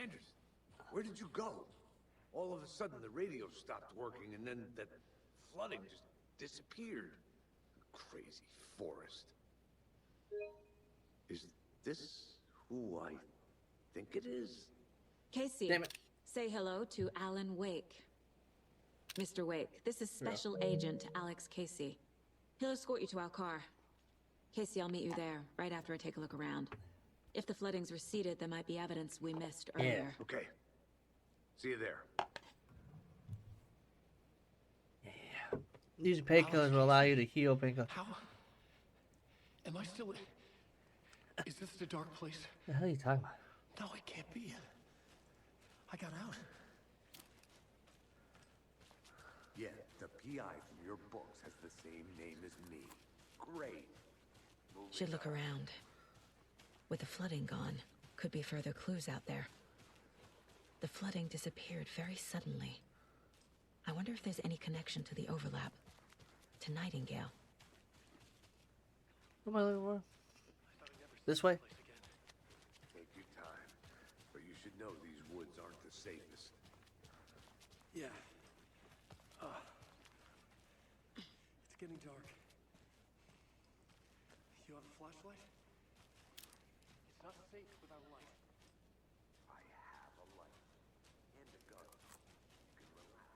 Anderson, where did you go? All of a sudden, the radio stopped working, and then that flooding just disappeared. Crazy forest. Is this who I think it is? Casey, Damn it. say hello to Alan Wake. Mr. Wake, this is Special Agent Alex Casey. He'll escort you to our car. Casey, I'll meet you there, right after I take a look around. If the flooding's receded, there might be evidence we missed earlier. Okay. See you there. Yeah. Using painkillers will allow you to heal painkillers. How? Am I still... Is this the dark place? What the hell are you talking about? No, it can't be. I got out. Yeah, the PI from your books has the same name as me. Great. Should look around. With the flooding gone, could be further clues out there. The flooding disappeared very suddenly. I wonder if there's any connection to the overlap. To Nightingale. What am I looking for? This way? Take your time, but you should know these woods aren't the safest. Yeah. It's getting dark. You have a flashlight? It's not safe without a light. I have a light and a gun. You can relax.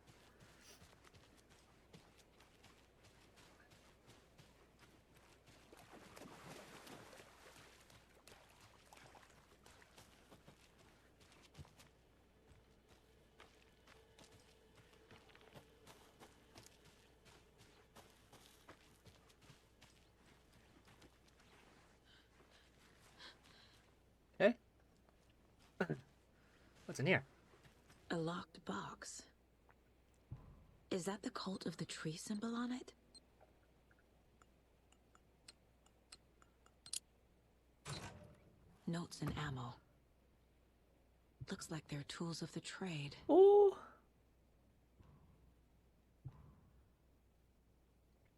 Okay. What's in here? A locked box. Is that the cult of the tree symbol on it? Notes and ammo. Looks like they're tools of the trade. Oh.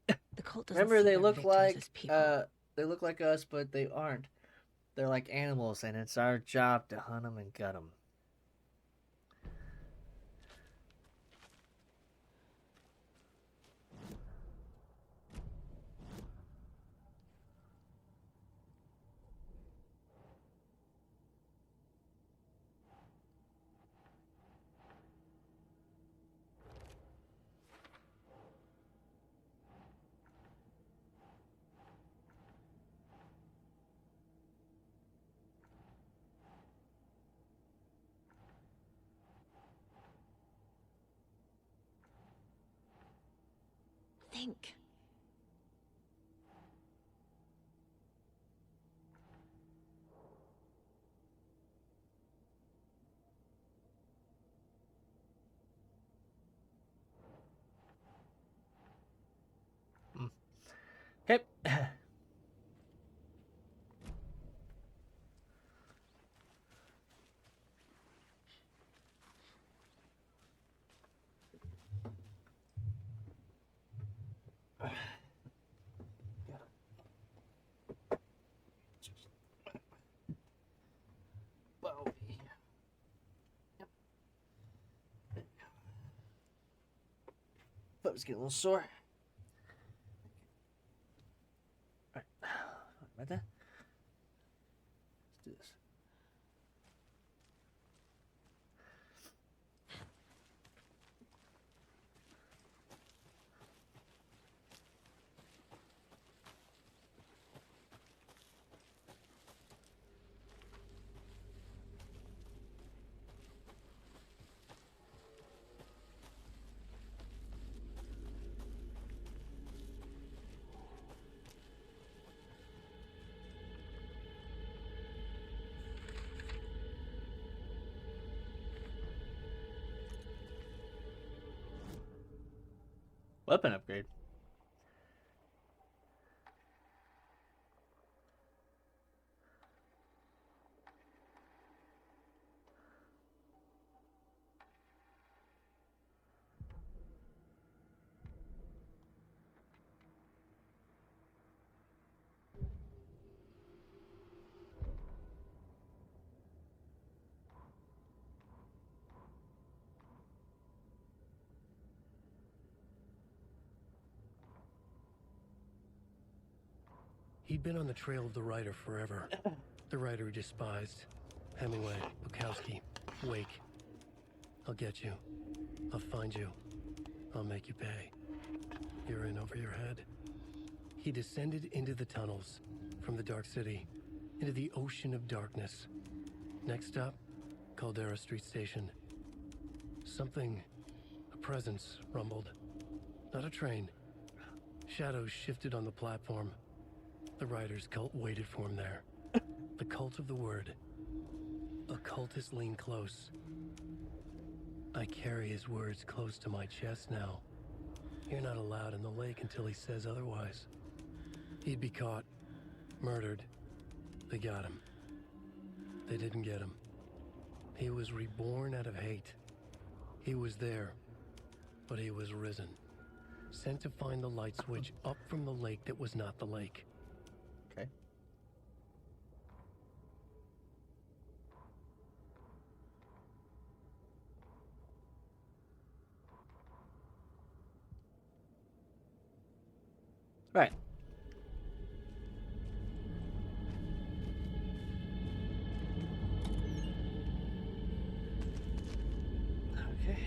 The cult doesn't Remember, see they their look victims as they look like us, but they aren't. They're like animals, and it's our job to hunt them and gut them. Think. Okay. Foot's getting a little sore. Alright. Right there. Let's do this. Weapon upgrade. He'd been on the trail of the writer forever. The writer he despised. Hemingway, Bukowski, Wake. I'll get you. I'll find you. I'll make you pay. You're in over your head. He descended into the tunnels, from the Dark City, into the ocean of darkness. Next stop, Caldera Street Station. Something, a presence, rumbled. Not a train. Shadows shifted on the platform. The writer's cult waited for him there. The cult of the word. Occultists lean close. I carry his words close to my chest now. You're not allowed in the lake until he says otherwise. He'd be caught, murdered. They got him. They didn't get him. He was reborn out of hate. He was there, but he was risen. Sent to find the light switch up from the lake that was not the lake. Okay. Right. Okay.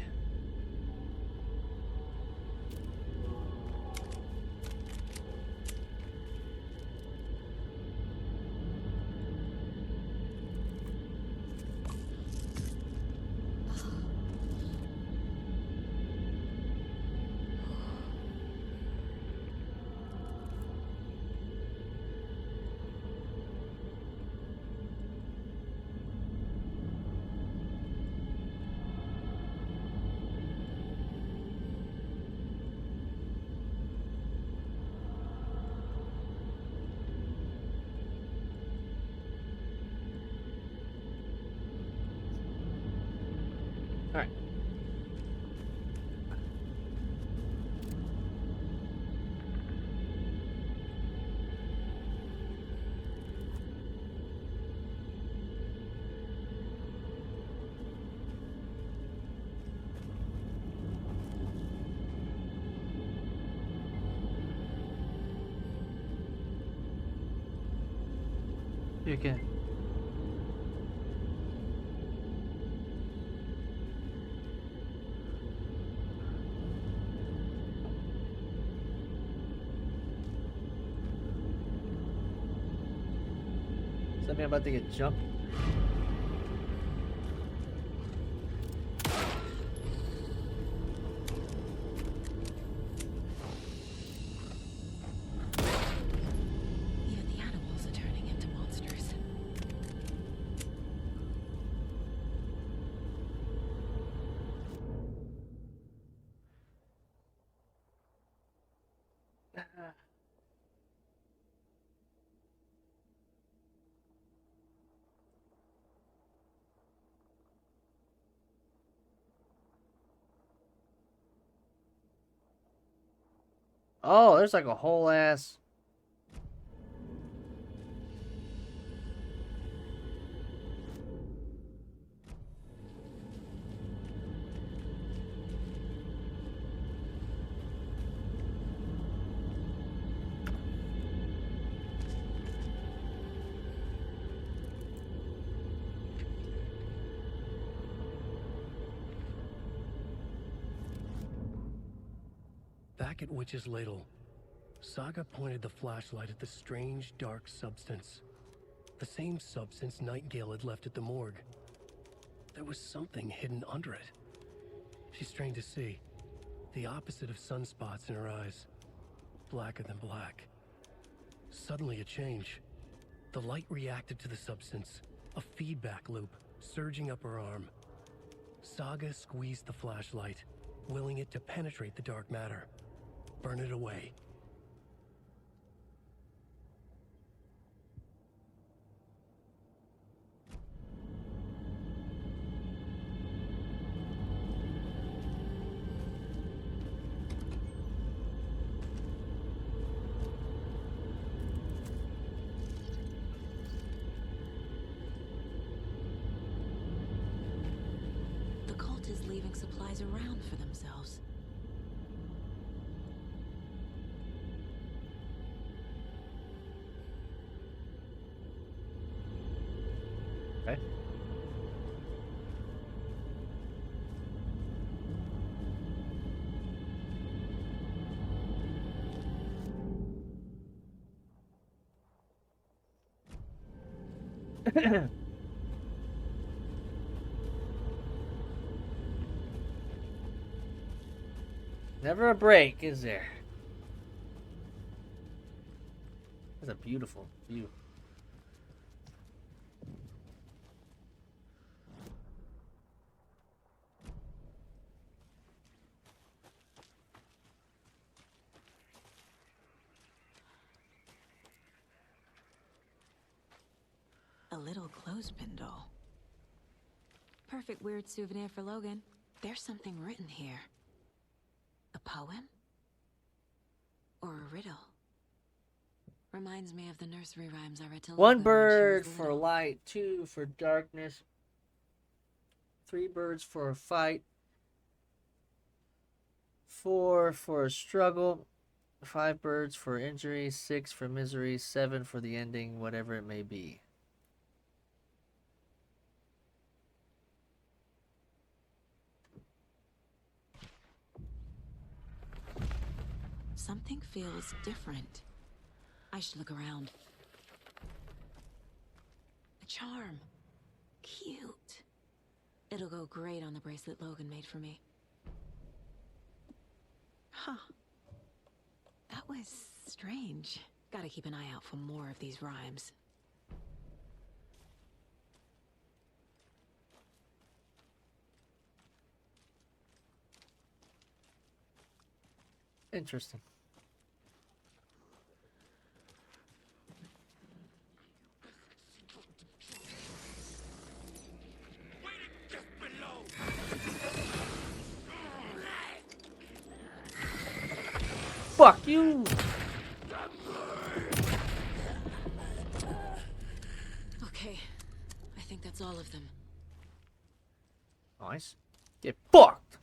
All right. You can. Something about to get jumped. Even the animals are turning into monsters. Oh, there's like a whole ass. Back at Witch's Ladle, Saga pointed the flashlight at the strange, dark substance. The same substance Nightingale had left at the morgue. There was something hidden under it. She strained to see. The opposite of sunspots in her eyes. Blacker than black. Suddenly a change. The light reacted to the substance. A feedback loop, surging up her arm. Saga squeezed the flashlight, willing it to penetrate the dark matter. Burn it away. The cult is leaving supplies around for themselves. Okay. Never a break, is there? That's a beautiful view. A little clothespin doll. Perfect weird souvenir for Logan. There's something written here. A poem? Or a riddle? Reminds me of the nursery rhymes I read to Logan One when she bird was for little. light, 2 for darkness, 3 birds for a fight, 4 for a struggle, 5 birds for injury, 6 for misery, 7 for the ending, whatever it may be. Something feels different. I should look around. A charm. Cute. It'll go great on the bracelet Logan made for me. Huh. That was strange. Gotta keep an eye out for more of these rhymes. Interesting. Fuck you! Okay. I think that's all of them. Nice. Get fucked!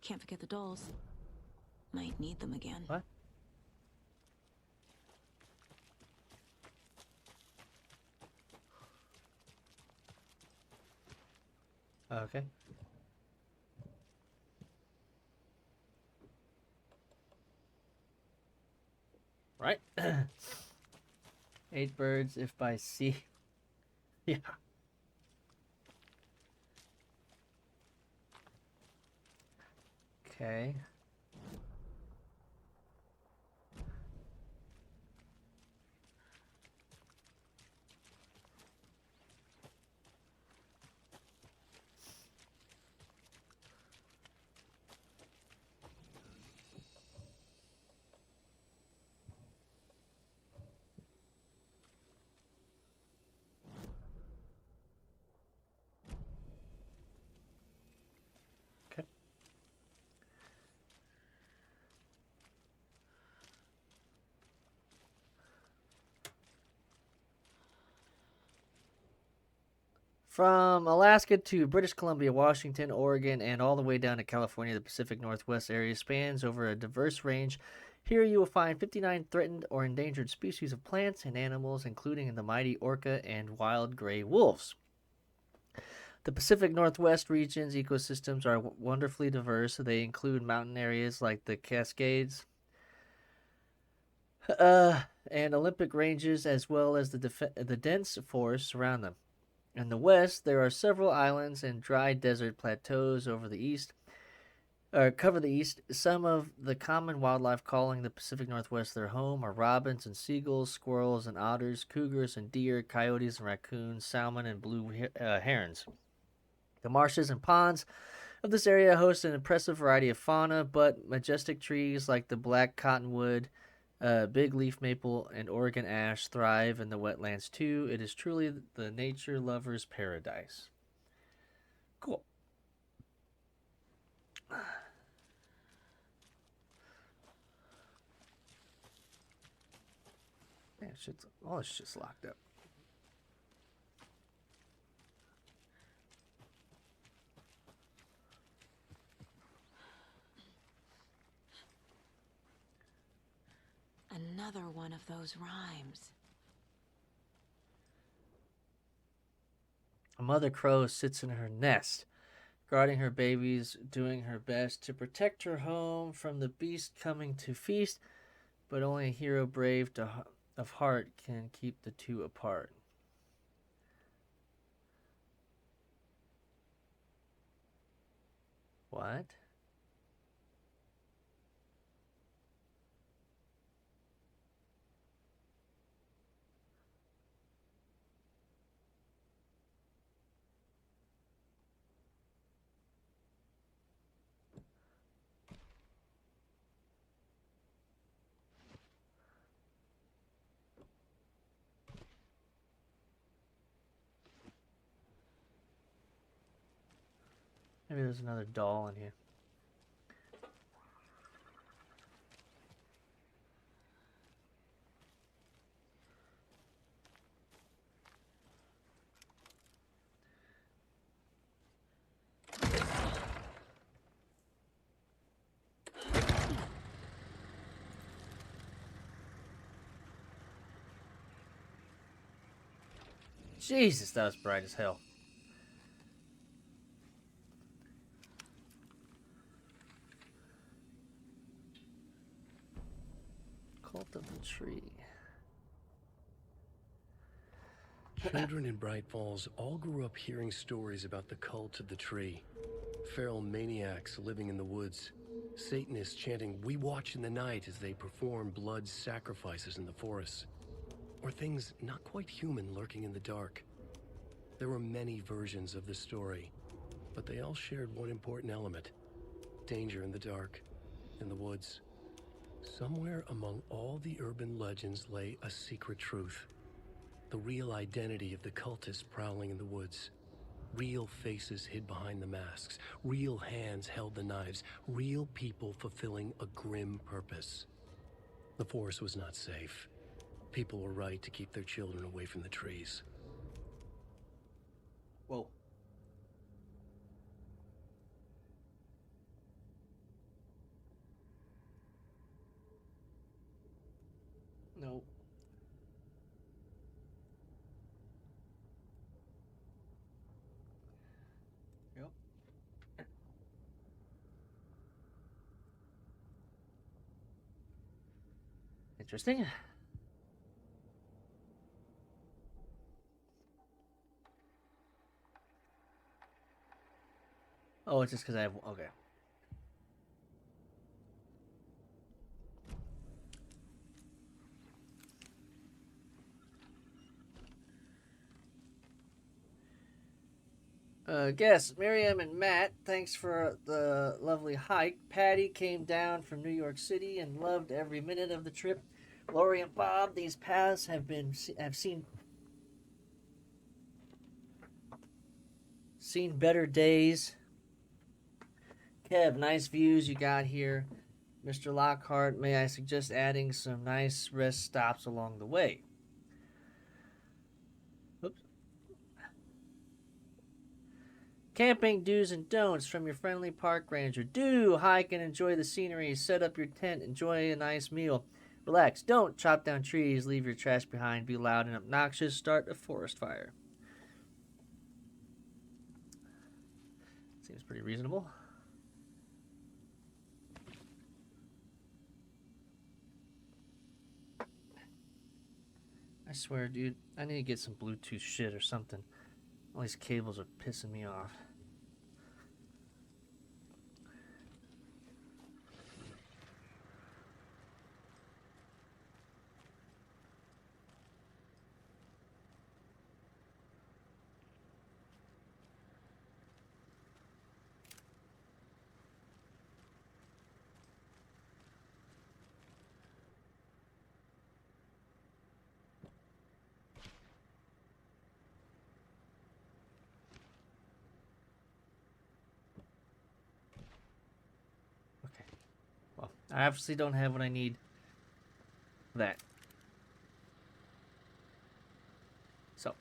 Can't forget the dolls. Might need them again. What? Okay. Right. 8 birds if by sea. Yeah. Okay. Okay. From Alaska to British Columbia, Washington, Oregon, and all the way down to California, the Pacific Northwest area spans over a diverse range. Here you will find 59 threatened or endangered species of plants and animals, including the mighty orca and wild gray wolves. The Pacific Northwest region's ecosystems are wonderfully diverse. They include mountain areas like the Cascades and Olympic ranges, as well as the dense forests around them. In the west, there are several islands and dry desert plateaus cover the east. Some of the common wildlife calling the Pacific Northwest their home are robins and seagulls, squirrels and otters, cougars and deer, coyotes and raccoons, salmon and blue herons. The marshes and ponds of this area host an impressive variety of fauna, but majestic trees like the black cottonwood, big leaf maple, and Oregon ash thrive in the wetlands too. It is truly the nature lover's paradise. Cool. Man, all this shit's locked up. another one of those rhymes. A mother crow sits in her nest, guarding her babies, doing her best to protect her home from the beast coming to feast, but only a hero brave of heart can keep the two apart. What? Maybe there's another doll in here. Jesus, that was bright as hell. Cult of the Tree. Children in Bright Falls all grew up hearing stories about the cult of the tree. Feral maniacs living in the woods. Satanists chanting, "We watch in the night," as they perform blood sacrifices in the forests. Or things not quite human lurking in the dark. There were many versions of the story, but they all shared one important element: danger in the dark, in the woods. Somewhere among all the urban legends lay a secret truth. The real identity of the cultists prowling in the woods. Real faces hid behind the masks. Real hands held the knives. Real people fulfilling a grim purpose. The forest was not safe. People were right to keep their children away from the trees. Whoa. No. Yep. Interesting. Oh, it's just because I have... Okay. Guess, Miriam and Matt, thanks for the lovely hike. Patty came down from New York City and loved every minute of the trip. Lori and Bob, these paths have seen better days. Kev, nice views you got here. Mr. Lockhart, may I suggest adding some nice rest stops along the way? Oops. Camping do's and don'ts from your friendly park ranger. Do hike and enjoy the scenery. Set up your tent. Enjoy a nice meal. Relax. Don't chop down trees. Leave your trash behind. Be loud and obnoxious. Start a forest fire. Seems pretty reasonable. I swear, dude, I need to get some Bluetooth shit or something. All these cables are pissing me off. Well, I obviously don't have what I need for that. So.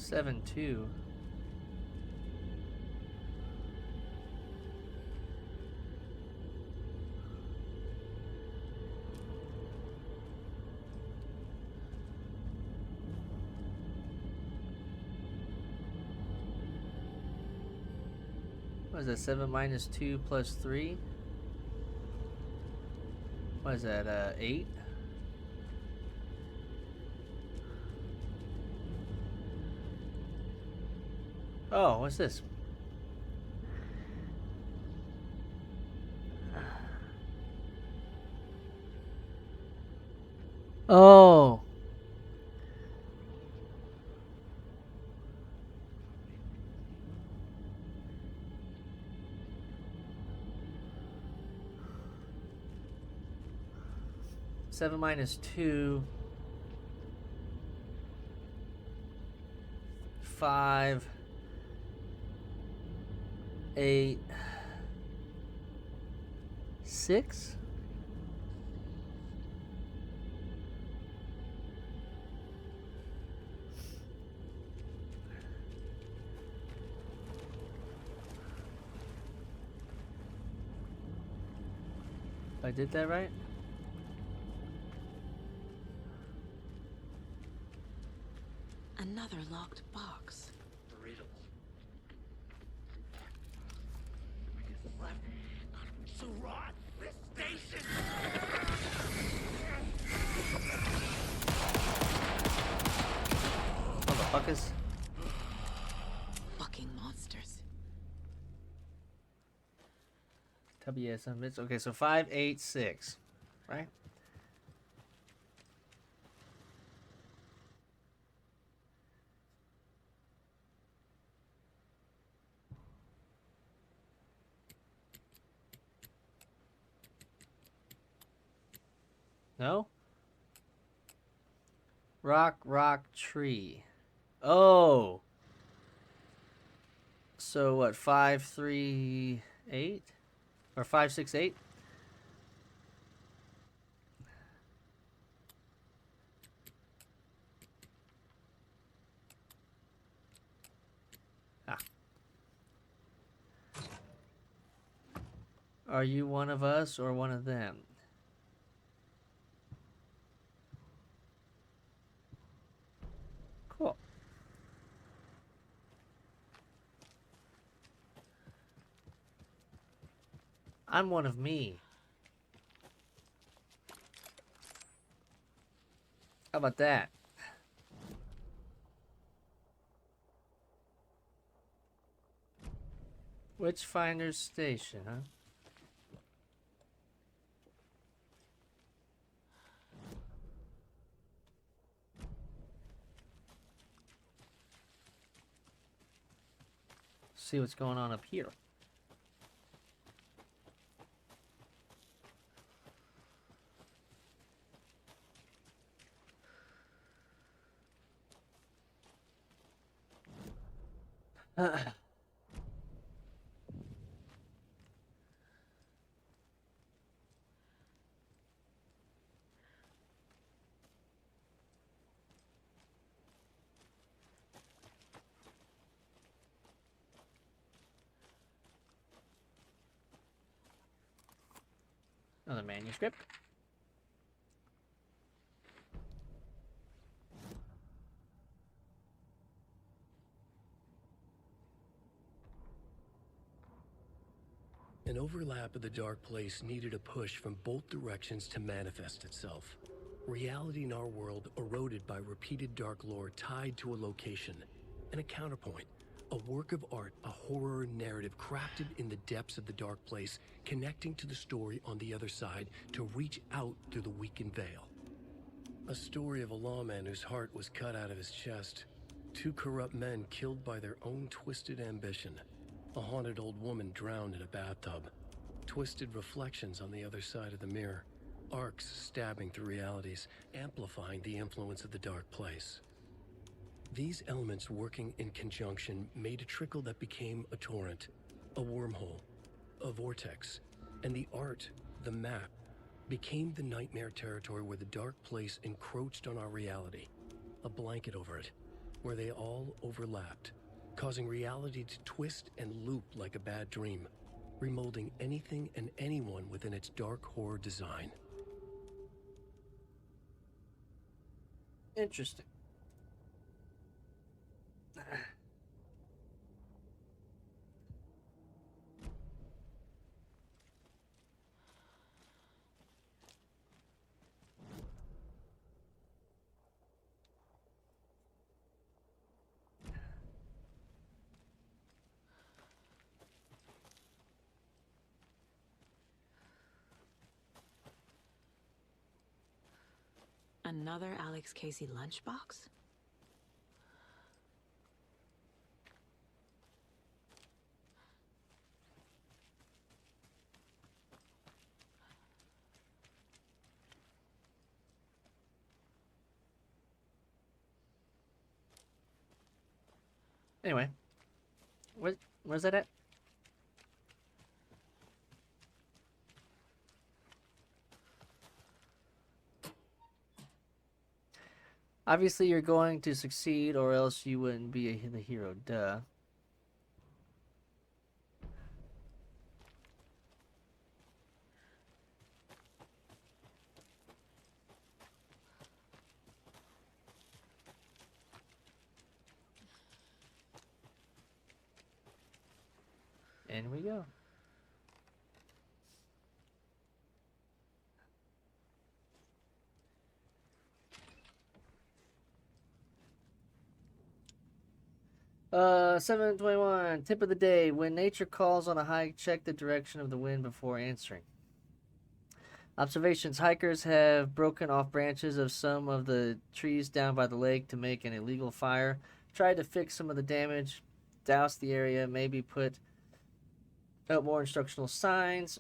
7-2. What is that? 7 minus 2 plus 3? What is that? 8? Oh, what's this? Oh. Seven minus 2. 5. 8. 6. I did that right? Another locked box. Riddle. Left. So rot this station. Motherfuckers. Fucking monsters. WSM bits. Okay, so 5, 8, 6. Right? No? Rock, rock, tree. Oh. So what? 5, 3, 8? Or 5, 6, 8? Ah. Are you one of us or one of them? Cool. I'm one of me. How about that? Witchfinder's Station, huh? See what's going on up here. Another manuscript. An overlap of the dark place needed a push from both directions to manifest itself. Reality in our world eroded by repeated dark lore tied to a location, and a counterpoint, a work of art, a horror narrative crafted in the depths of the dark place, connecting to the story on the other side to reach out through the weakened veil. A story of a lawman whose heart was cut out of his chest, two corrupt men killed by their own twisted ambition, a haunted old woman drowned in a bathtub, twisted reflections on the other side of the mirror, arcs stabbing through realities, amplifying the influence of the dark place. These elements working in conjunction made a trickle that became a torrent, a wormhole, a vortex, and the art, the map, became the nightmare territory where the dark place encroached on our reality, a blanket over it, where they all overlapped, causing reality to twist and loop like a bad dream, remolding anything and anyone within its dark horror design. Interesting. Another Alex Casey lunchbox? Anyway, where's that at? Obviously, you're going to succeed, or else you wouldn't be the hero. Duh. In we go. Uh, 7:21. Tip of the day: when nature calls on a hike, check the direction of the wind before answering. Observations: hikers have broken off branches of some of the trees down by the lake to make an illegal fire. Tried to fix some of the damage, douse the area, maybe put out more instructional signs.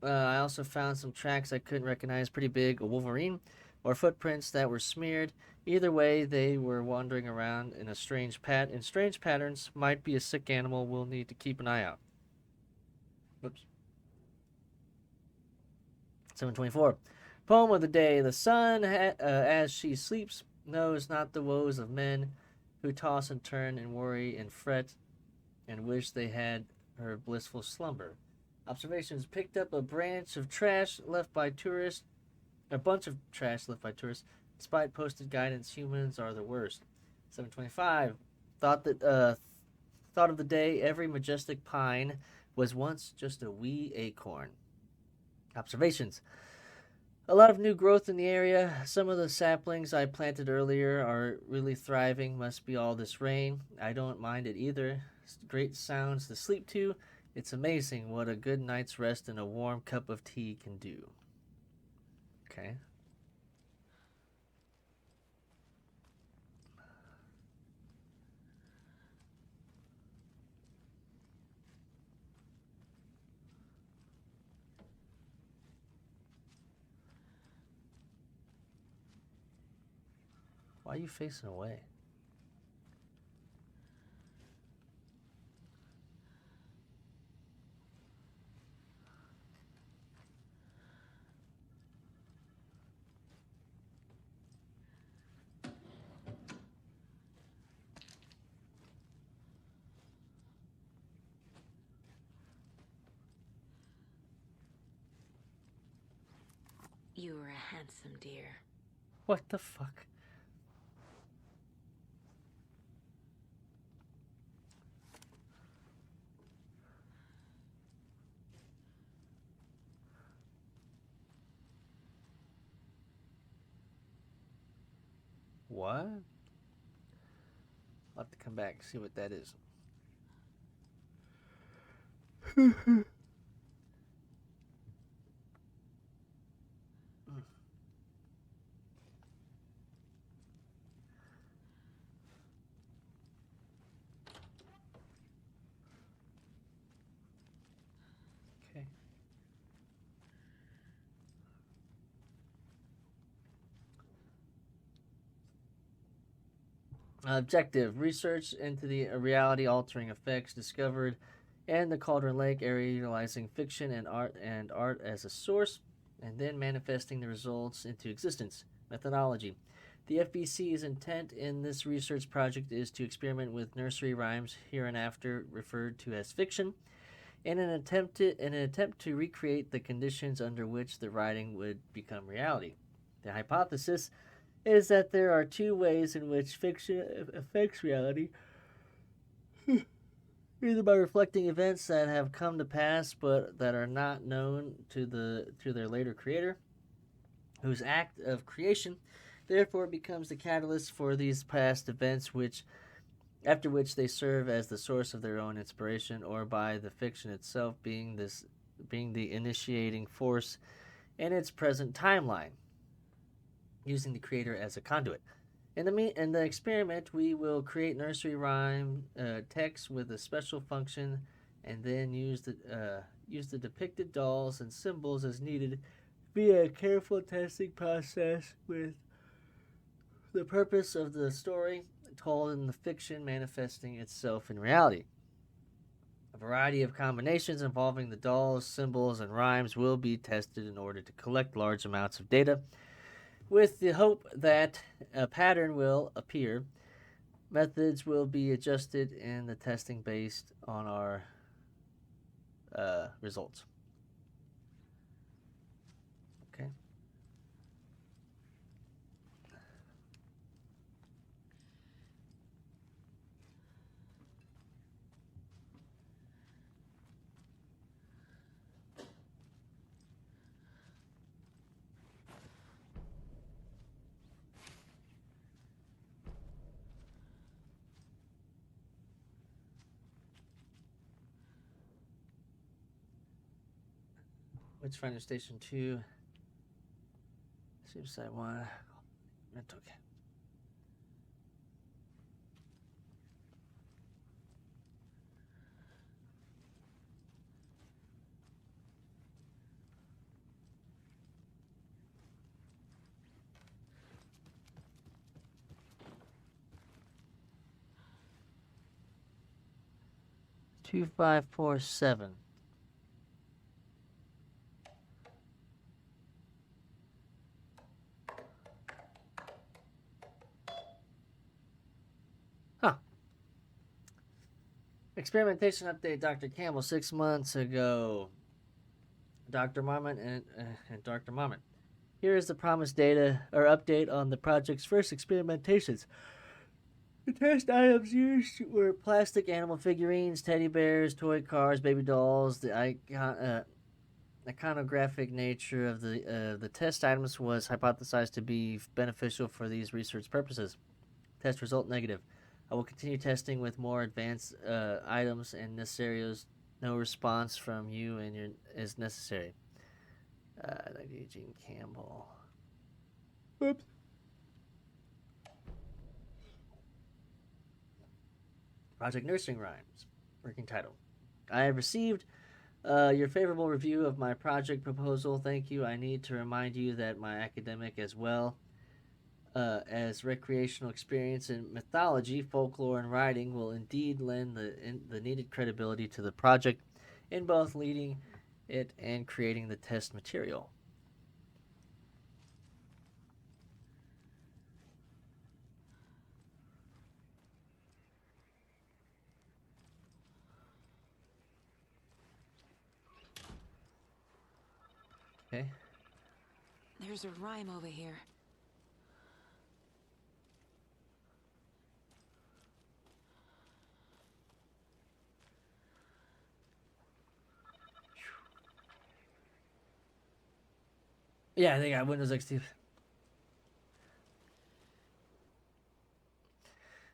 I also found some tracks I couldn't recognize, pretty big, a wolverine, or footprints that were smeared. Either way, they were wandering around in strange patterns. Might be a sick animal. We'll need to keep an eye out. Whoops. 7:24. Poem of the day. The sun, as she sleeps, knows not the woes of men who toss and turn and worry and fret and wish they had her blissful slumber. Observations: picked up a bunch of trash left by tourists. Despite posted guidance, humans are the worst. 7:25. Thought of the day. Every majestic pine was once just a wee acorn. Observations: a lot of new growth in the area. Some of the saplings I planted earlier are really thriving. Must be all this rain. I don't mind it either. Great sounds to sleep to. It's amazing what a good night's rest and a warm cup of tea can do. Okay. Why are you facing away? You were a handsome deer. What the fuck? What? I'll have to come back and see what that is. Okay. Objective: research into the reality-altering effects discovered in the Cauldron Lake area, utilizing fiction and art as a source, and then manifesting the results into existence. Methodology: The FBC's intent in this research project is to experiment with nursery rhymes, hereinafter referred to as fiction, in an attempt to recreate the conditions under which the writing would become reality. The hypothesis is that there are two ways in which fiction affects reality. Either by reflecting events that have come to pass but that are not known to their later creator, whose act of creation therefore becomes the catalyst for these past events, after which they serve as the source of their own inspiration, or by the fiction itself being the initiating force in its present timeline, using the creator as a conduit. In the experiment, we will create nursery rhyme text with a special function, and then use the depicted dolls and symbols as needed via a careful testing process, with the purpose of the story told in the fiction manifesting itself in reality. A variety of combinations involving the dolls, symbols, and rhymes will be tested in order to collect large amounts of data, with the hope that a pattern will appear. Methods will be adjusted in the testing based on our results. Okay. Witchfinder Station 2. Suicide 1. Mental okay. Two, 5, 4, 7. Huh. Experimentation update, Dr. Campbell, 6 months ago. Dr. Marmot and Dr. Marmot. Here is the promised data or update on the project's first experimentations. The test items used were plastic animal figurines, teddy bears, toy cars, baby dolls. The iconographic nature of the test items was hypothesized to be beneficial for these research purposes. Test result negative. I will continue testing with more advanced items and necessarios. No response from you is necessary. Eugene Campbell. Oops. Project Nursing Rhymes. Working title. I have received your favorable review of my project proposal. Thank you. I need to remind you that my academic as well as recreational experience in mythology, folklore, and writing will indeed lend the needed credibility to the project in both leading it and creating the test material. Okay. There's a rhyme over here. Yeah, they got Windows XP.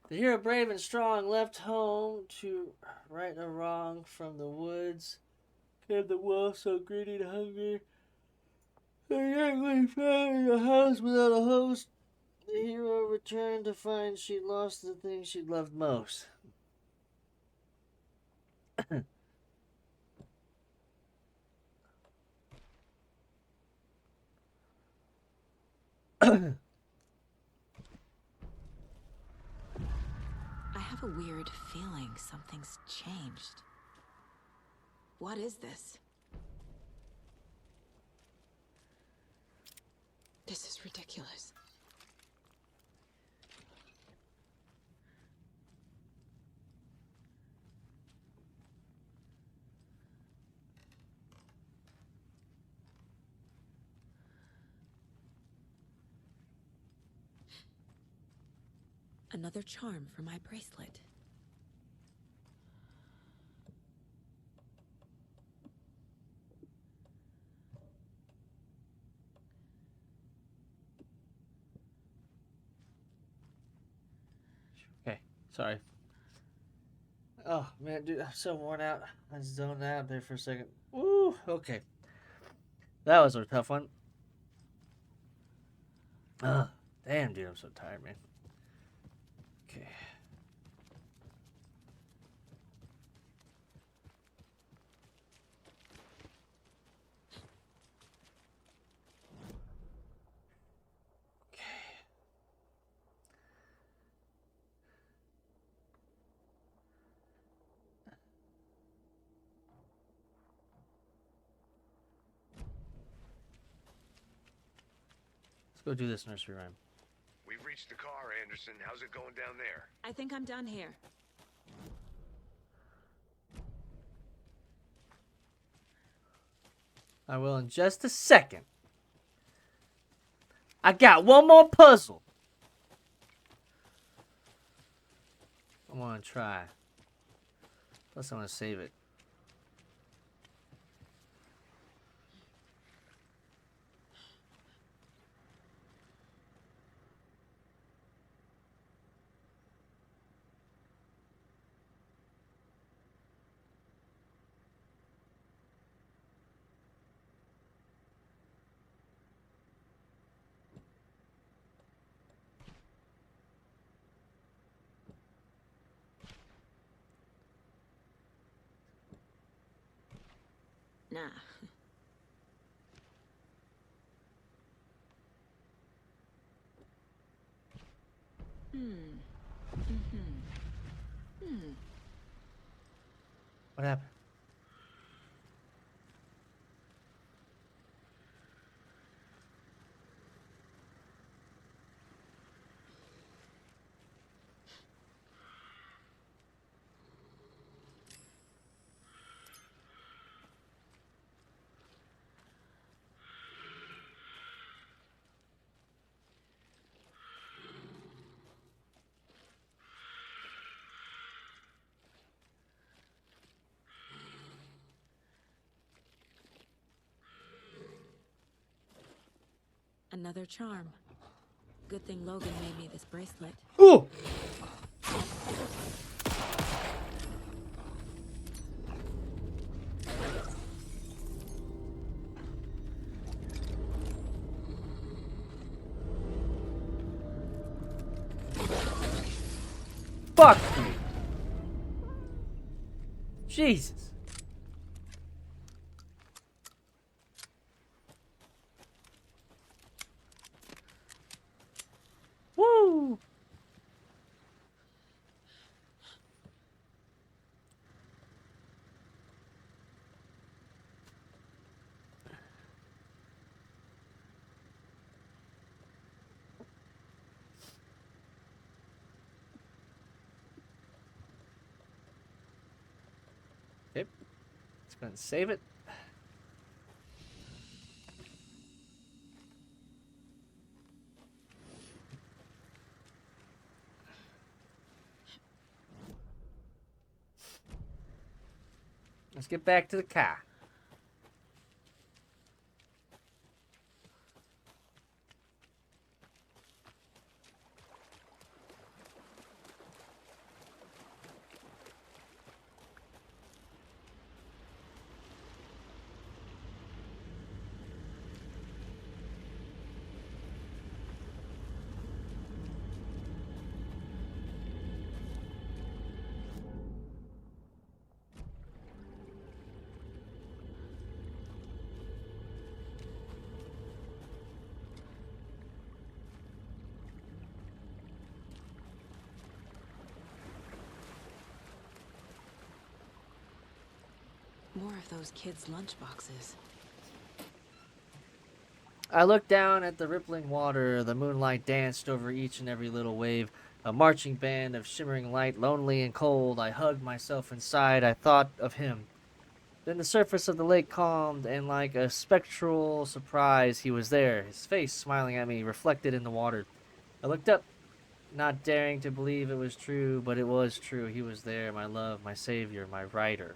The hero brave and strong left home to right a wrong from the woods. Came the wolf so greedy and hungry. The youngling found in a house without a host. The hero returned to find she'd lost the thing she'd loved most. I have a weird feeling something's changed. What is this? This is ridiculous. Another charm for my bracelet. Okay, sorry. Oh man, dude, I'm so worn out. I zoned out there for a second. Woo. Okay, that was a tough one. Damn, dude, I'm so tired, man. Okay. Let's go do this nursery rhyme. We've reached the car, Anderson. How's it going down there? I think I'm done here. I will in just a second. I got one more puzzle. I want to try. Plus, I want to save it. Nah. What happened? Another charm. Good thing Logan made me this bracelet. Ooh! Fuck you! Jesus! Woo! Okay. Let's go ahead and save it. Let's get back to the car. More of those kids' lunchboxes. I looked down at the rippling water. The moonlight danced over each and every little wave. A marching band of shimmering light, lonely and cold. I hugged myself inside. I thought of him. Then the surface of the lake calmed, and like a spectral surprise, he was there, his face smiling at me, reflected in the water. I looked up. not daring to believe it was true, but it was true. He was there, my love, my savior, my writer.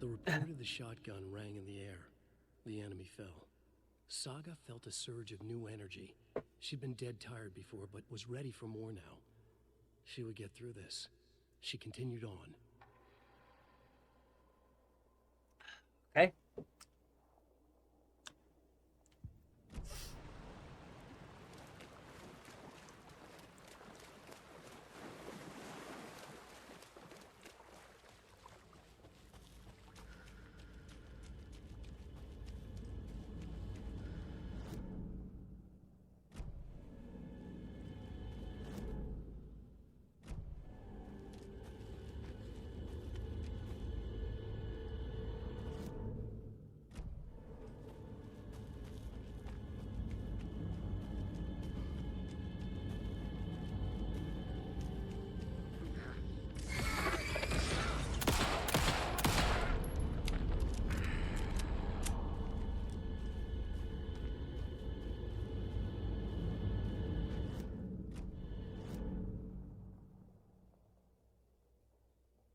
The report of the shotgun rang in the air. The enemy fell. Saga felt a surge of new energy. She'd been dead tired before, but was ready for more now. She would get through this. She continued on. Okay.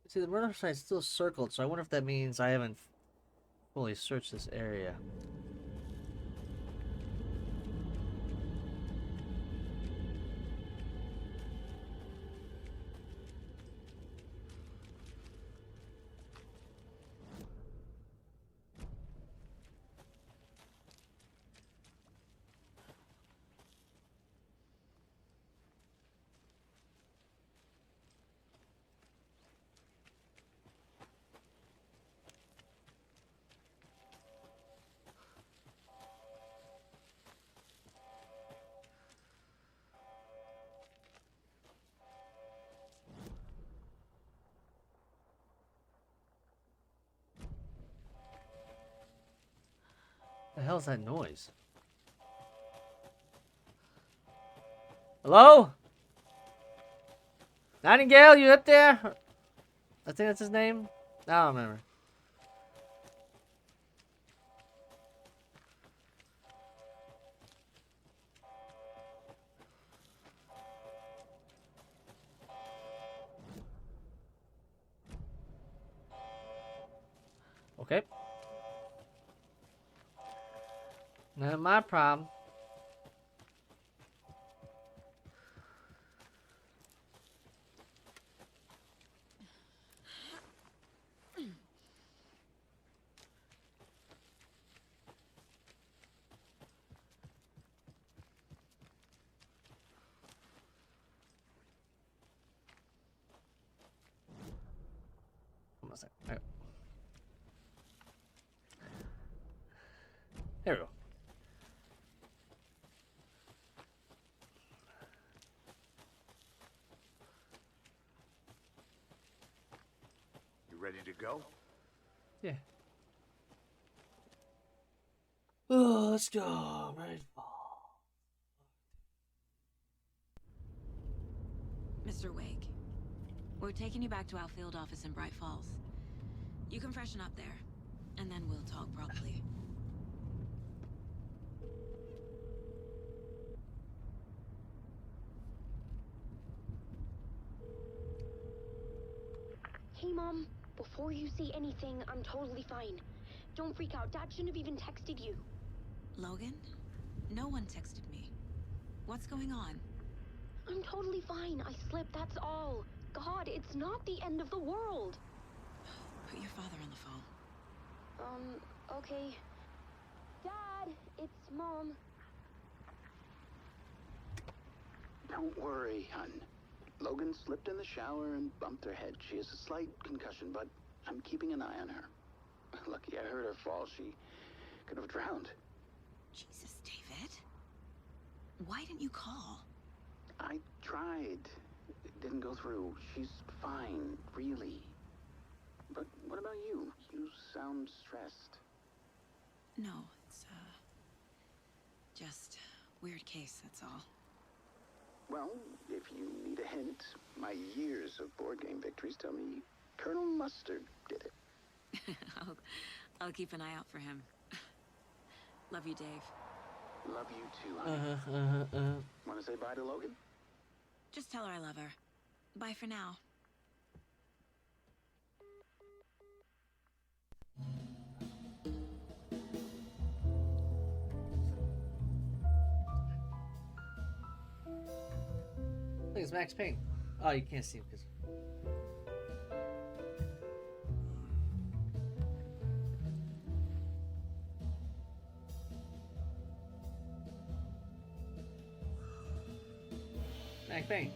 See, the runner side's still circled, so I wonder if that means I haven't fully searched this area. The hell's that noise? Hello? Nightingale, you up there? I think that's his name. I don't remember. Okay. Not my problem. Hold on a second. All right. There we go. You ready to go? Yeah. Oh, let's go. Right. Mr. Wake, we're taking you back to our field office in Bright Falls. You can freshen up there, and then we'll talk properly. Hey, Mom. Before you say anything, I'm totally fine. Don't freak out. Dad shouldn't have even texted you. Logan? No one texted me. What's going on? I'm totally fine. I slipped, that's all. God, it's not the end of the world. Put your father on the phone. Okay. Dad, it's Mom. Don't worry, hun. Logan slipped in the shower and bumped her head. She has a slight concussion, but I'm keeping an eye on her. Lucky I heard her fall. She could have drowned. Jesus, David. Why didn't you call? I tried. It didn't go through. She's fine, really. But what about you? You sound stressed. No, it's, just weird case, that's all. Well, if you need a hint, my years of board game victories tell me Colonel Mustard did it. I'll keep an eye out for him. Love you, Dave. Love you too, honey. Want to say bye to Logan? Just tell her I love her. Bye for now. Look, it's Max Payne. Oh, you can't see him because. Max Payne.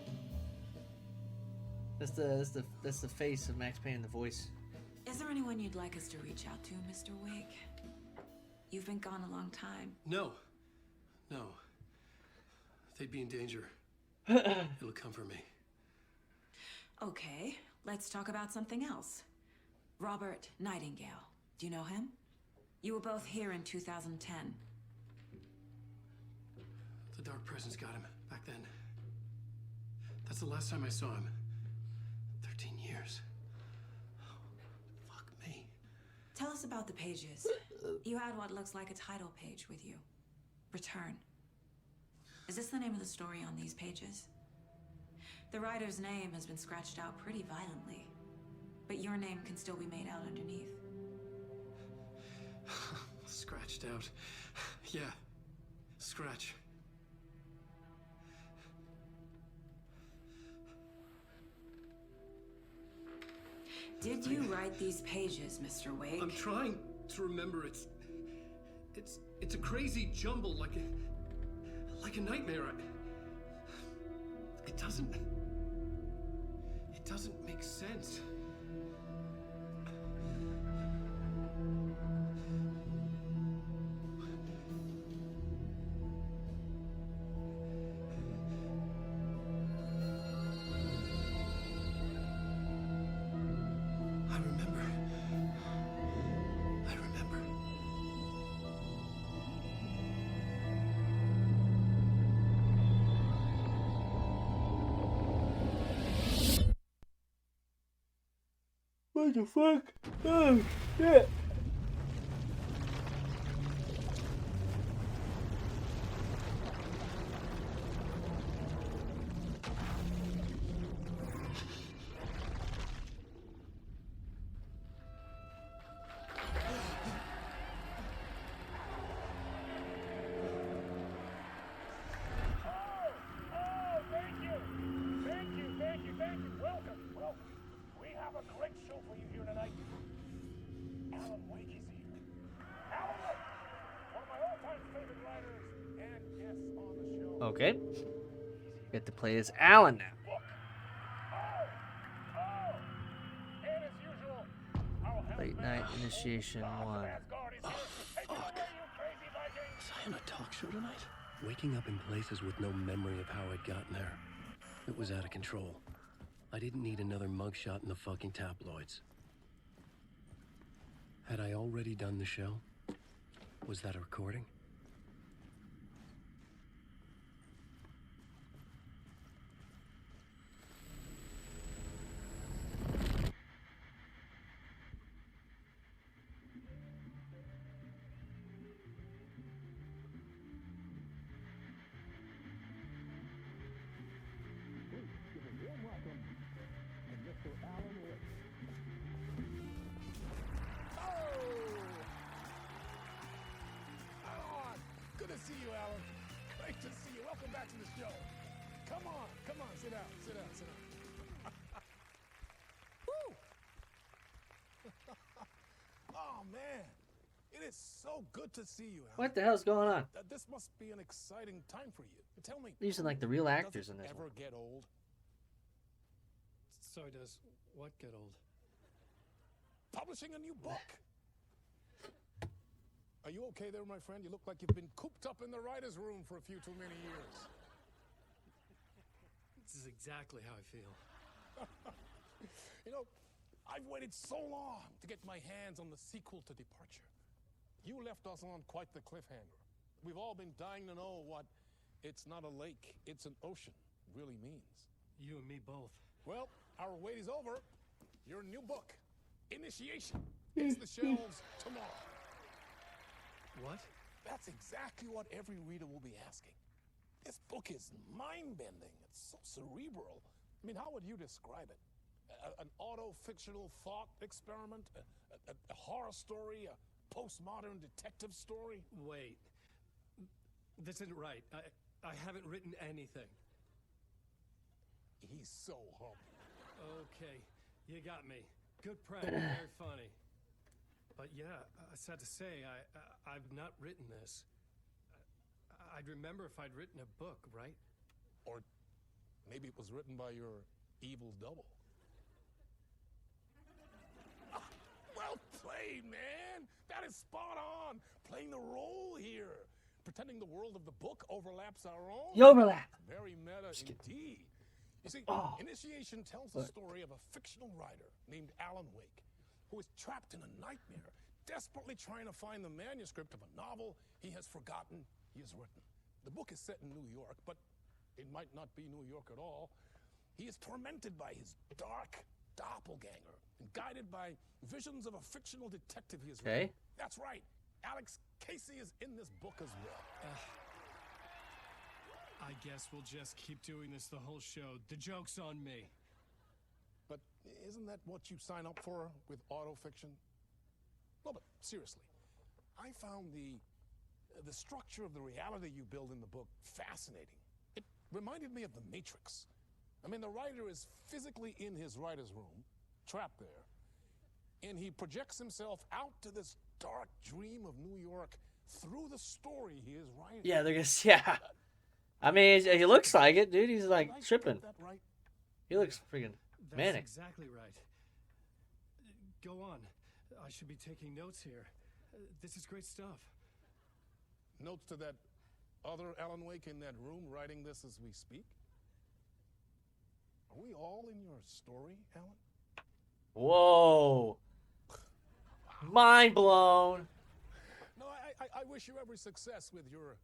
That's the face of Max Payne, the voice. Is there anyone you'd like us to reach out to, Mr. Wake? You've been gone a long time. No. They'd be in danger. It'll come for me. Okay, let's talk about something else. Robert Nightingale. Do you know him? You were both here in 2010. The Dark Presence got him back then. That's the last time I saw him. 13 years. Oh, fuck me. Tell us about the pages. You had what looks like a title page with you. Return. Is this the name of the story on these pages? The writer's name has been scratched out pretty violently, but your name can still be made out underneath. Scratched out. Yeah. Scratch. Did you write these pages, Mr. Wake? I'm trying to remember. It's a crazy jumble, like a nightmare. It doesn't make sense. I remember. What the fuck? Oh, shit. Thank you. Welcome. We have a great show for you here tonight. Alan Wake is here. Alan Wake, one of my all-time favorite writers and guests on the show. Okay. Get to play as Alan now. Look. And as usual, I'll have Late night initiation 1. Asgard is here. Take it away, you crazy Vikings. Was I on a talk show tonight? Waking up in places with no memory of how I'd gotten there. It was out of control. I didn't need another mugshot in the fucking tabloids. Had I already done the show? Was that a recording? Good to see you, Alan. Great to see you. Welcome back to the show. Come on. Sit down. Woo! Oh, man. It is so good to see you, Alan. What the hell's going on? This must be an exciting time for you. Tell me. They're using like the real actors does in it this ever one. get old? So does what get old? Publishing a new book. Are you okay there, my friend? You look like you've been cooped up in the writer's room for a few too many years. is exactly how I feel. You know, I've waited so long to get my hands on the sequel to Departure. You left us on quite the cliffhanger. We've all been dying to know what "it's not a lake, it's an ocean" really means. You and me both. Well, our wait is over. Your new book, Initiation, hits the shelves tomorrow. What? That's exactly what every reader will be asking. This book is mind-bending. It's so cerebral. I mean, how would you describe it? An auto-fictional thought experiment? A horror story? A postmodern detective story? Wait. This isn't right. I haven't written anything. He's so humble. Okay, you got me. Good prank, very funny. But yeah, sad to say, I've not written this. I'd remember if I'd written a book, right? Or maybe it was written by your evil double. Well played, man! That is spot on! Playing the role here. Pretending the world of the book overlaps our own. You overlap. Very meta indeed. You see, Initiation tells the story of a fictional writer named Alan Wake, who is trapped in a nightmare, desperately trying to find the manuscript of a novel he has forgotten he has written. The book is set in New York, but it might not be New York at all. He is tormented by his dark doppelganger and guided by visions of a fictional detective he has written. That's right. Alex Casey is in this book as well. I guess we'll just keep doing this the whole show. The joke's on me. But isn't that what you sign up for with autofiction? No, but seriously, I found the structure of the reality you build in the book fascinating. It reminded me of The Matrix. I mean, the writer is physically in his writer's room, trapped there, and he projects himself out to this dark dream of New York through the story he is writing. Yeah, they're gonna. Yeah. I mean, he looks like it, dude. He's like tripping. That right? He looks freaking manic. That's exactly right. Go on. I should be taking notes here. This is great stuff. Notes to that other Alan Wake in that room writing this as we speak? Are we all in your story, Alan? Whoa. Mind blown. No, I wish you every success with your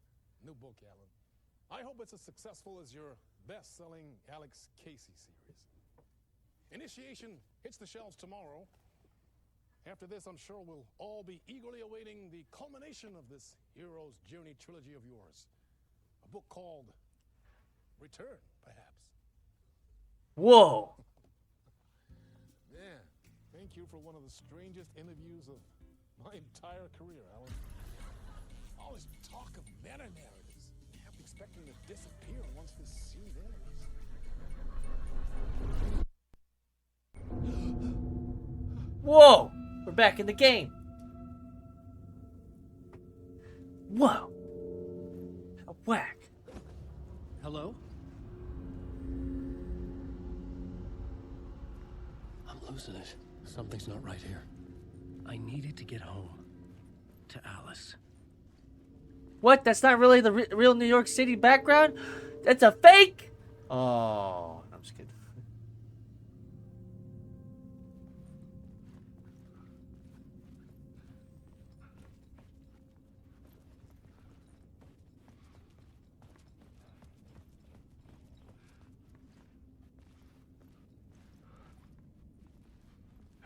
new book, Alan. I hope it's as successful as your best-selling Alex Casey series. Initiation hits the shelves tomorrow. After this, I'm sure we'll all be eagerly awaiting the culmination of this hero's journey trilogy of yours. A book called Return, perhaps. Whoa. Man, thank you for one of the strangest interviews of my entire career, Alan. All this talk of meta-narratives. I'm expecting to disappear once this scene ends. Whoa. We're back in the game. Whoa. A whack. Hello? I'm losing it. Something's not right here. I needed to get home. To Alice. What? That's not really the real New York City background? That's a fake? Oh, I'm just kidding.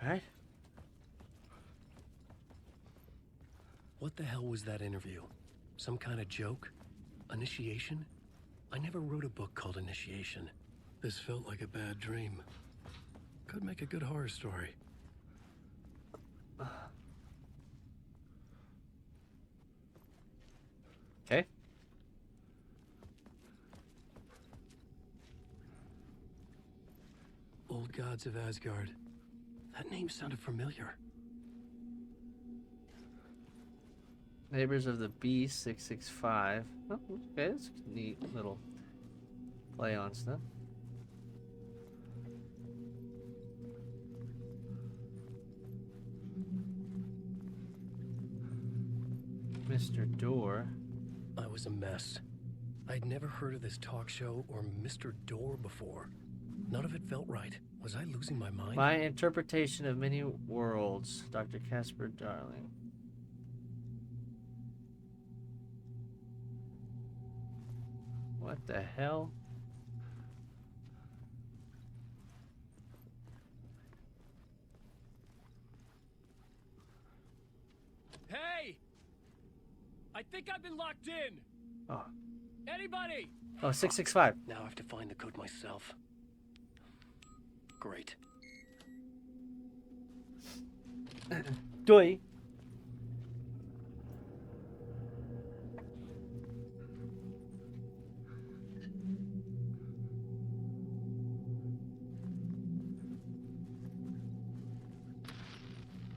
Right? What the hell was that interview? Some kind of joke? Initiation? I never wrote a book called Initiation. This felt like a bad dream. Could make a good horror story. Okay. Old Gods of Asgard. That name sounded familiar. Neighbors of the B665. Oh, okay, that's a neat little play on stuff. Mr. Door. I was a mess. I'd never heard of this talk show or Mr. Door before. None of it felt right. Was I losing my mind? My interpretation of many worlds, Dr. Casper Darling. What the hell? Hey! I think I've been locked in! Oh. Anybody? Oh, 665. Now I have to find the code myself. Great. Doi.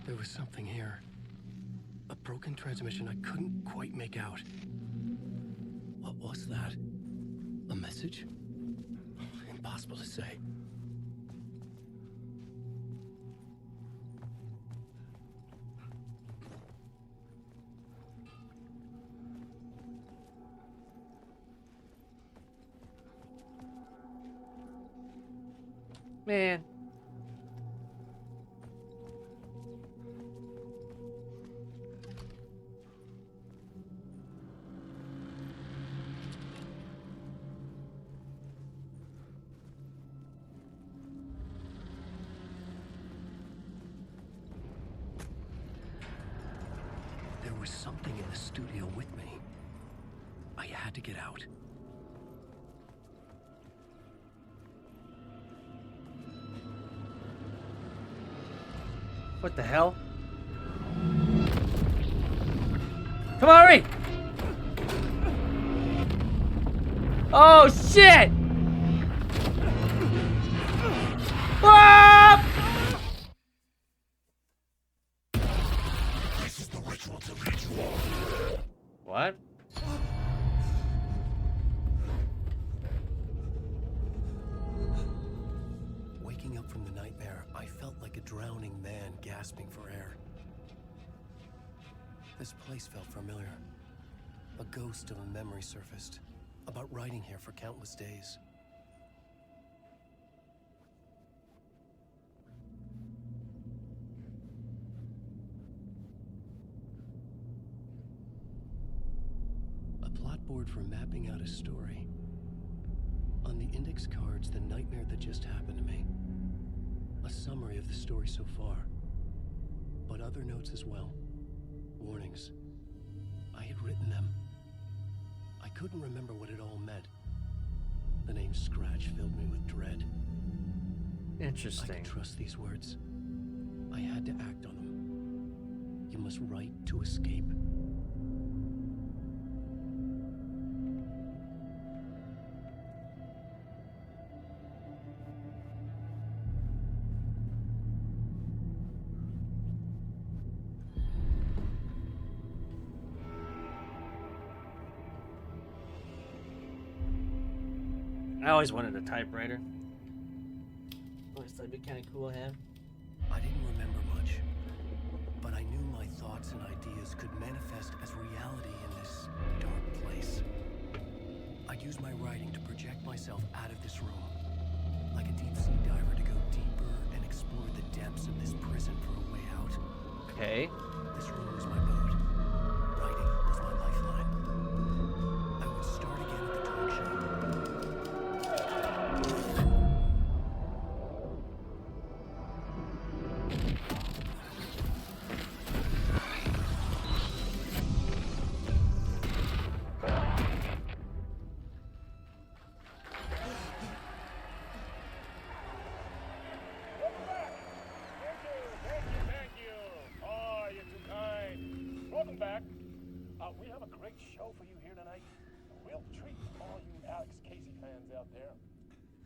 There was something here. A broken transmission I couldn't quite make out. What was that? A message? Impossible to say. Man. There was something in the studio with me. I had to get out. What the hell? Come on, hurry! Oh, shit! Ah! This is the ritual to lead you all. What? Waking up from the nightmare, I felt like a drowning man gasping for air. This place felt familiar. A ghost of a memory surfaced, about riding here for countless days. A plot board for mapping out a story. On the index cards, the nightmare that just happened to me. A summary of the story so far. But other notes as well. Warnings. I had written them. I couldn't remember what it all meant. The name Scratch filled me with dread. I Interesting. could trust these words. I had to act on them. You must write to escape. I always wanted a typewriter. Always thought it'd be kind of cool to have. I didn't remember much, but I knew my thoughts and ideas could manifest as reality in this dark place. I'd use my writing to project myself out of this room, like a deep sea diver to go deeper and explore the depths of this prison for a way out. Okay. This room was my boat. Writing was my lifeline. I would start again at the talk show. Thank you. Oh, you're too kind. Welcome back. We have a great show for you here tonight. A real treat for all you Alex Casey fans out there.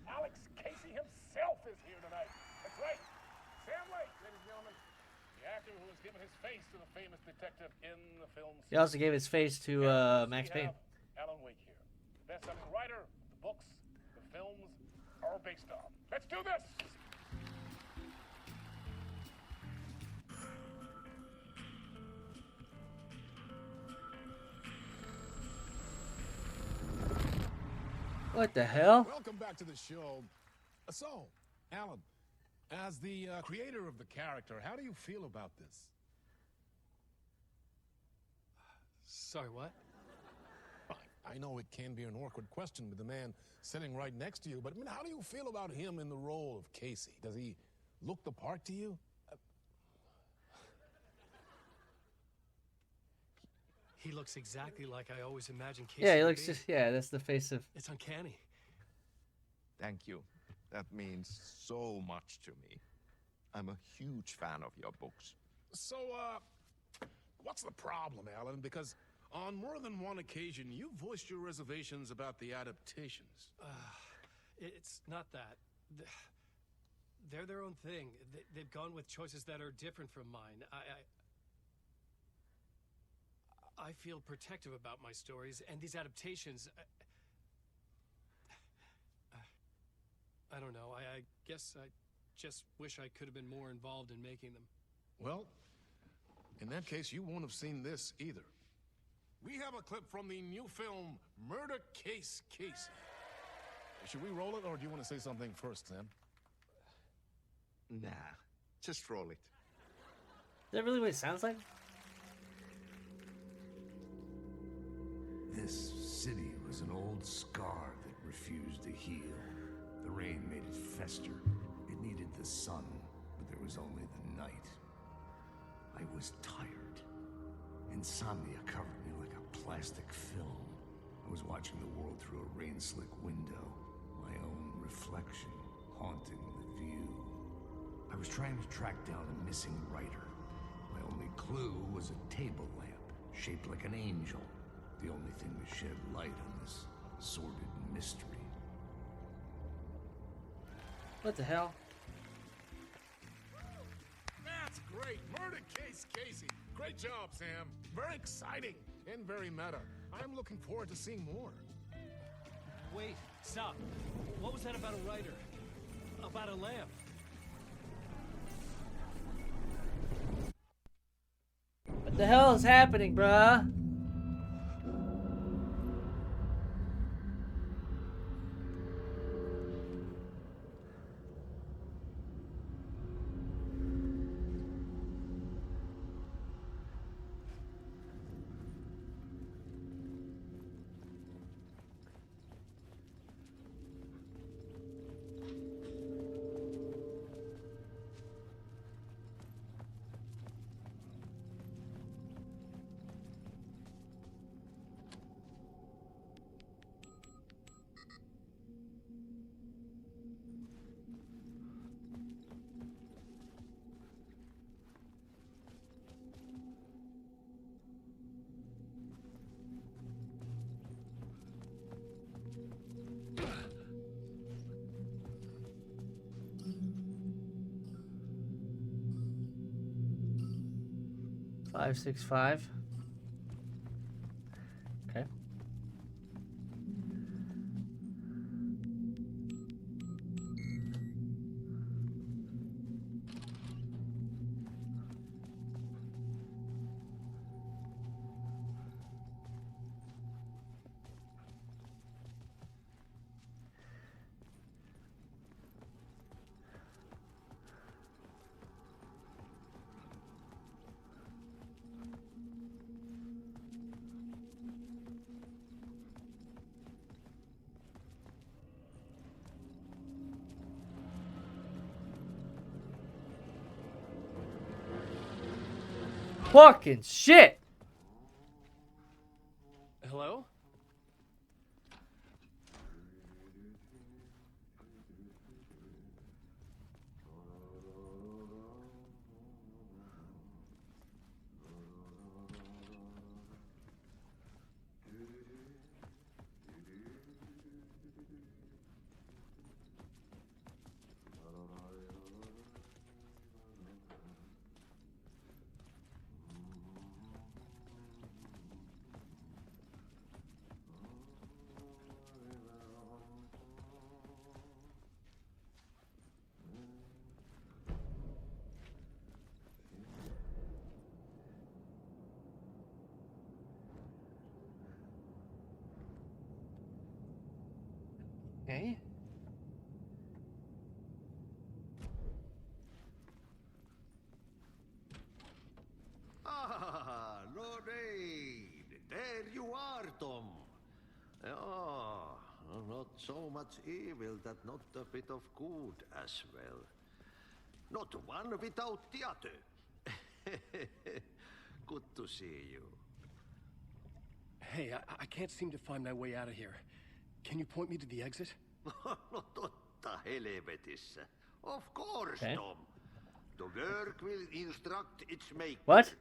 Alex Casey himself is here tonight. That's right. Sam Lake, ladies and gentlemen. The actor who has given his face to the famous detective in the film. He also gave his face to Max We Payne. have Alan Wake here. The best-selling writer, the books, the films are based on. Let's do this! What the hell? Welcome back to the show. So, Alan, as the creator of the character, how do you feel about this? Sorry, what? I know it can be an awkward question with the man sitting right next to you, but I mean, how do you feel about him in the role of Casey? Does he look the part to you? He looks exactly like I always imagined Casey Yeah, he would looks be. just, yeah, that's the face of. It's uncanny. Thank you. That means so much to me. I'm a huge fan of your books. So, what's the problem, Alan? Because on more than one occasion, you voiced your reservations about the adaptations. It's not that. They're their own thing. They've gone with choices that are different from mine. I feel protective about my stories, and these adaptations... I don't know. I guess I just wish I could have been more involved in making them. Well, in that case, you won't have seen this either. We have a clip from the new film, Murder Case Casey. Should we roll it, or do you want to say something first, Sam? Nah, just roll it. Is that really what it sounds like? This city was an old scar that refused to heal. The rain made it fester. It needed the sun, but there was only the night. I was tired. Insomnia covered me like a plastic film. I was watching the world through a rain-slick window, my own reflection haunting the view. I was trying to track down a missing writer. My only clue was a table lamp, shaped like an angel. The only thing to shed light on this sordid mystery. What the hell? That's great! Murder Case Casey! Great job, Sam. Very exciting and very meta. I'm looking forward to seeing more. Wait, stop. What was that about a writer? About a lamp? What the hell is happening, bruh? Five, 6, 5. Okay. Fucking shit! Hello? Eh? Ah, Lorraine! There you are, Tom. Oh, not so much evil that not a bit of good as well. Not one without the other. Good to see you. Hey, I can't seem to find my way out of here. Can you point me to the exit? No totta helvetissä. Of course, Okay. Tom. The work will instruct its maker. What?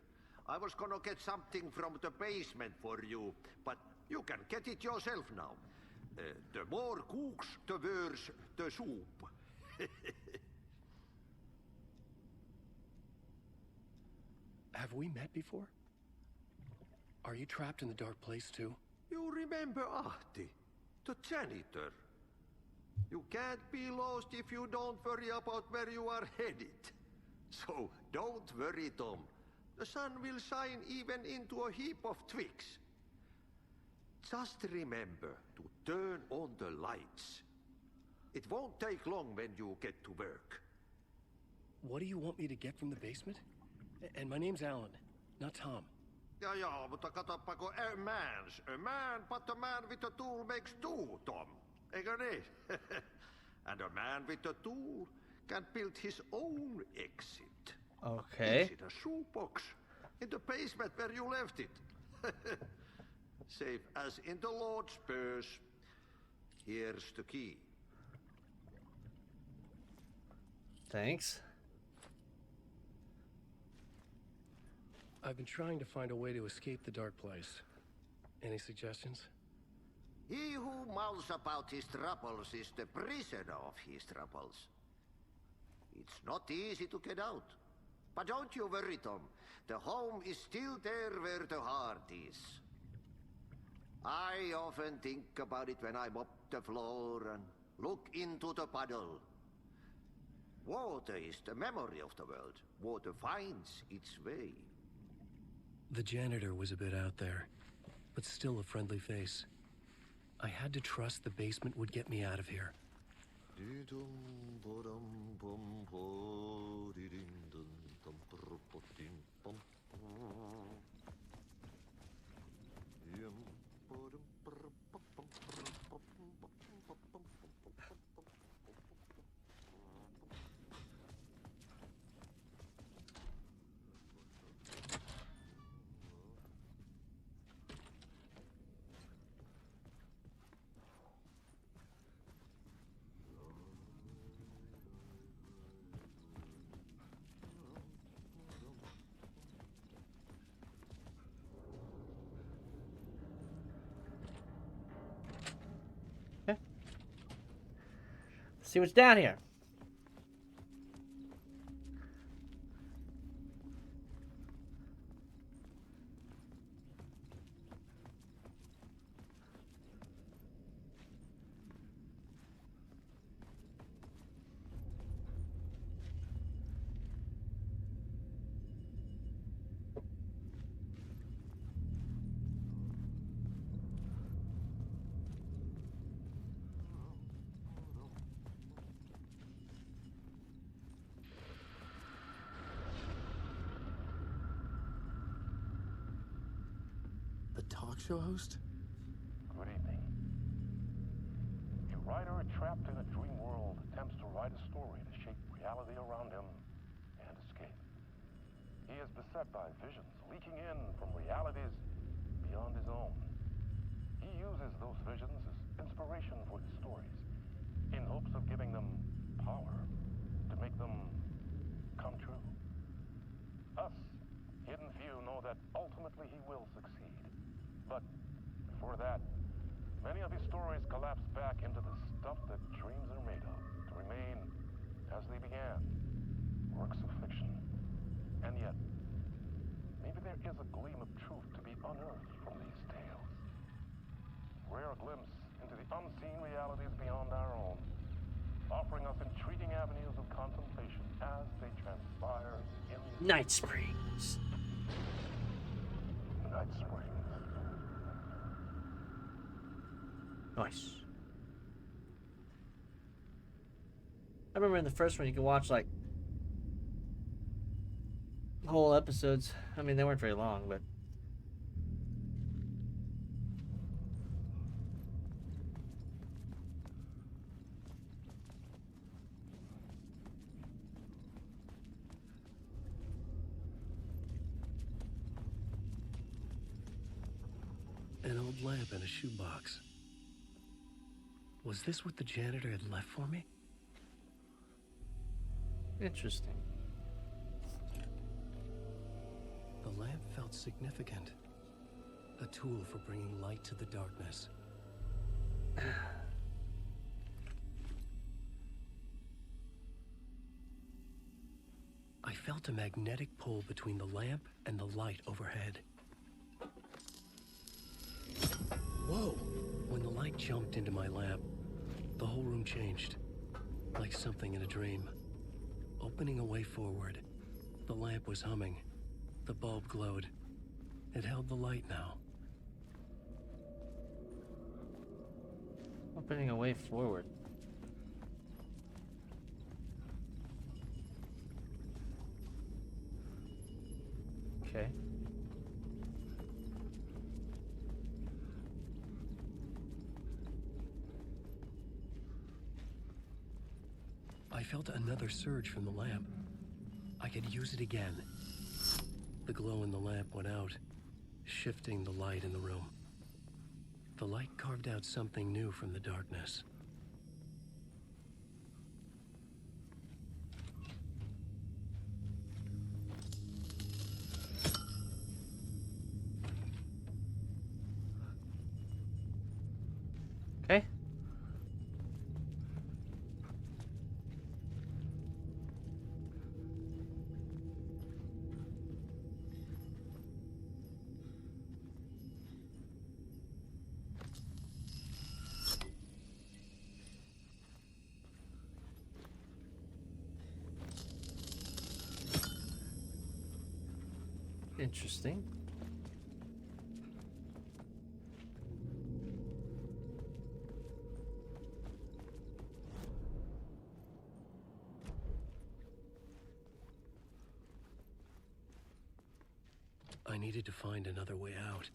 I was gonna get something from the basement for you, but you can get it yourself now. The more cooks, the worse the soup. Have we met before? Are you trapped in the dark place too? You remember Ahti, the janitor. You can't be lost if you don't worry about where you are headed. So don't worry, Tom. The sun will shine even into a heap of twigs. Just remember to turn on the lights. It won't take long when you get to work. What do you want me to get from the basement? And my name's Alan, not Tom. Ja, mutta katsoppa, a man, but a man with a tool makes two, Tom. Eikö niin? And a man with a tool can build his own exit. Okay. It's in a shoebox in the basement where you left it. Safe as in the Lord's purse. Here's the key. Thanks. I've been trying to find a way to escape the dark place. Any suggestions? He who mouths about his troubles is the prisoner of his troubles. It's not easy to get out. But don't you worry, Tom. The home is still there where the heart is. I often think about it when I mop the floor and look into the puddle. Water is the memory of the world. Water finds its way. The janitor was a bit out there, but still a friendly face. I had to trust the basement would get me out of here. See what's down here. The talk show host? Good evening. A writer trapped in a dream world attempts to write a story to shape reality around him and escape. He is beset by visions leaking in from realities beyond his own. He uses those visions as inspiration for his stories, in hopes of giving them power to make them come true. Us, hidden few, know that ultimately he will succeed. But before that, many of his stories collapse back into the stuff that dreams are made of, to remain as they began, works of fiction. And yet, maybe there is a gleam of truth to be unearthed from these tales. Rare glimpse into the unseen realities beyond our own, offering us intriguing avenues of contemplation as they transpire in the Night Springs. Night Springs. Nice. I remember in the first one you could watch like whole episodes. I mean, they weren't very long, but An old lamp in a shoebox. Was this what the janitor had left for me? interesting. The lamp felt significant. A tool for bringing light to the darkness. I felt a magnetic pull between the lamp and the light overhead. Whoa! When the light jumped into my lamp, the whole room changed. Like something in a dream. Opening a way forward, the lamp was humming. The bulb glowed. It held the light now. Opening a way forward. Okay. I felt another surge from the lamp. I could use it again. The glow in the lamp went out, shifting the light in the room. The light carved out something new from the darkness. Okay. Interesting. I needed to find another way out.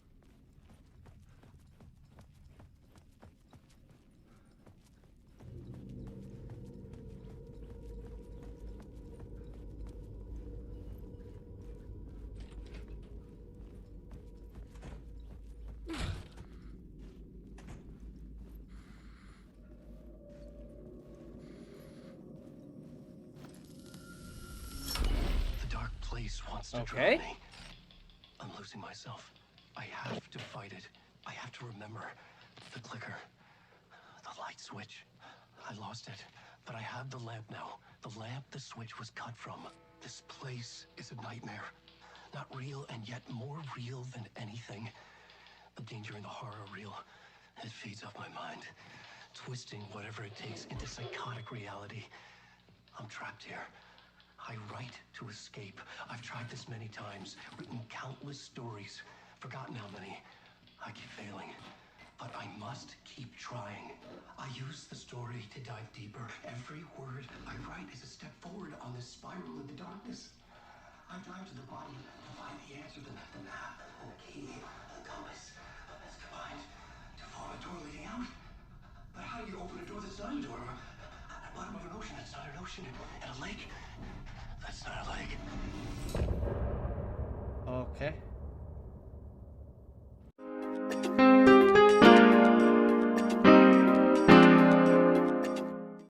The dark place wants to drown Okay. me. I'm losing myself. I have to fight it. I have to remember. The clicker. The light switch. I lost it. But I have the lamp now. The lamp the switch was cut from. This place is a nightmare. Not real and yet more real than anything. The danger and the horror are real. It feeds off my mind. Twisting whatever it takes into psychotic reality. I'm trapped here. I write to escape. I've tried this many times, written countless stories, forgotten how many. I keep failing, but I must keep trying. I use the story to dive deeper. Every word I write is a step forward on this spiral in the darkness. I dive to the body to find the answer, the map, and the key, the compass. It's combined to form a door leading out. But how do you open a door that's not a door? At the bottom of an ocean that's not an ocean, and a lake that's not a lake. Okay.